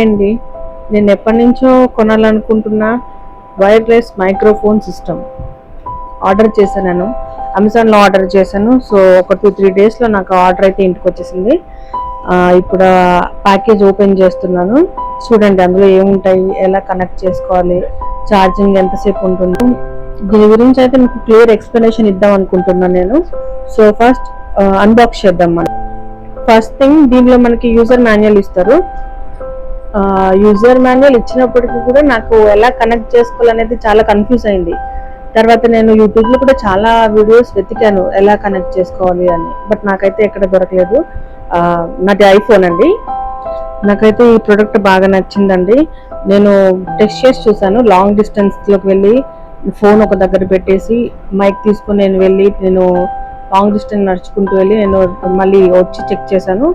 Hi అండి. నేను ఎప్పటి నుంచో కొనాలనుకుంటున్న వైర్లెస్ మైక్రోఫోన్ సిస్టమ్ ఆర్డర్ చేశాను. నేను అమెజాన్లో ఆర్డర్ చేశాను. సో ఒక 2-3 డేస్లో నాకు ఆర్డర్ అయితే ఇంటికి వచ్చేసింది. ఇప్పుడు ప్యాకేజ్ ఓపెన్ చేస్తున్నాను. చూడండి అందులో ఏముంటాయి, ఎలా కనెక్ట్ చేసుకోవాలి, ఛార్జింగ్ ఎంతసేపు ఉంటుంది, దీని గురించి అయితే మీకు క్లియర్ ఎక్స్ప్లెనేషన్ ఇద్దాం అనుకుంటున్నాను నేను. సో ఫస్ట్ అన్బాక్స్ చేద్దాం. మనం ఫస్ట్ థింగ్, దీనిలో మనకి యూజర్ మాన్యువల్ ఇస్తారు. యూజర్ మాన్యువల్ ఇచ్చినప్పటికీ కూడా నాకు ఎలా కనెక్ట్ చేసుకోవాలనేది చాలా కన్ఫ్యూజ్ అయింది. తర్వాత నేను యూట్యూబ్లో కూడా చాలా వీడియోస్ వెతికాను ఎలా కనెక్ట్ చేసుకోవాలి అని, బట్ నాకైతే ఎక్కడ దొరకలేదు. నాది ఐఫోన్ అండి. నాకైతే ఈ ప్రోడక్ట్ బాగా నచ్చిందండి. నేను టెస్ట్ చేసి చూసాను. లాంగ్ డిస్టెన్స్లోకి వెళ్ళి ఫోన్ ఒక దగ్గర పెట్టేసి మైక్ తీసుకొని నేను లాంగ్ డిస్టెన్స్ నడుచుకుంటూ వెళ్ళి నేను మళ్ళీ వచ్చి చెక్ చేశాను.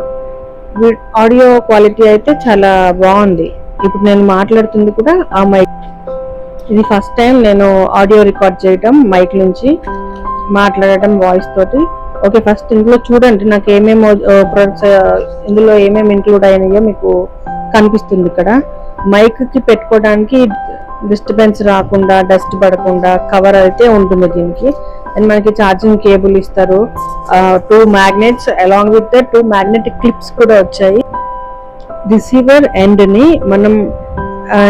ఆడియో క్వాలిటీ అయితే చాలా బాగుంది. ఇప్పుడు నేను మాట్లాడుతుంది కూడా ఆ మైక్. ఇది ఫస్ట్ టైం నేను ఆడియో రికార్డ్ చేయటం, మైక్ నుంచి మాట్లాడటం వాయిస్ తోటి. ఓకే, ఫస్ట్ ఇందులో చూడండి నాకు ఏమేమి ప్రొడక్ట్స్ ఇందులో ఏమేమి ఇంక్లూడ్ అయినాయో మీకు కనిపిస్తుంది. ఇక్కడ మైక్ కి పెట్టుకోవడానికి డిస్టర్బెన్స్ రాకుండా, డస్ట్ పడకుండా కవర్ అయితే ఉంటుంది దీనికి. అండ్ మనకి ఛార్జింగ్ కేబుల్ ఇస్తారు. 2 magnets along with 2 magnetic clips కూడా వచ్చాయి. రిసీవర్ ఎండ్ ని మనం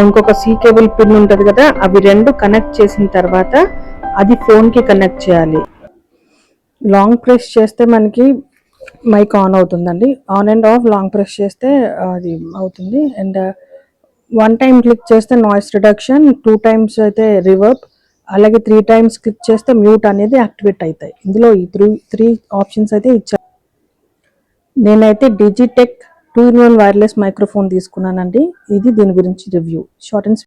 ఇంకొక సి కేబుల్ పిన్ ఉంటుంది కదా, అవి 2 కనెక్ట్ చేసిన తర్వాత అది ఫోన్ కి కనెక్ట్ చేయాలి. లాంగ్ ప్రెస్ చేస్తే మనకి మైక్ ఆన్ అవుతుందండి. On and of long press చేస్తే అది అవుతుంది. అండ్ 1 టైం క్లిక్ చేస్తే నాయిస్ రిడక్షన్, 2 టైమ్స్ అయితే రివర్బ్, అలాగే 3 టైమ్స్ క్లిక్ చేస్తే మ్యూట్ అనేది యాక్టివేట్ అవుతాయి. ఇందులో ఈ 3 ఆప్షన్స్ అయితే ఇచ్చారు. నేనైతే డిజిటెక్ 2-in-1 వైర్లెస్ మైక్రోఫోన్ తీసుకున్నానండి. ఇది దీని గురించి రివ్యూ. Short and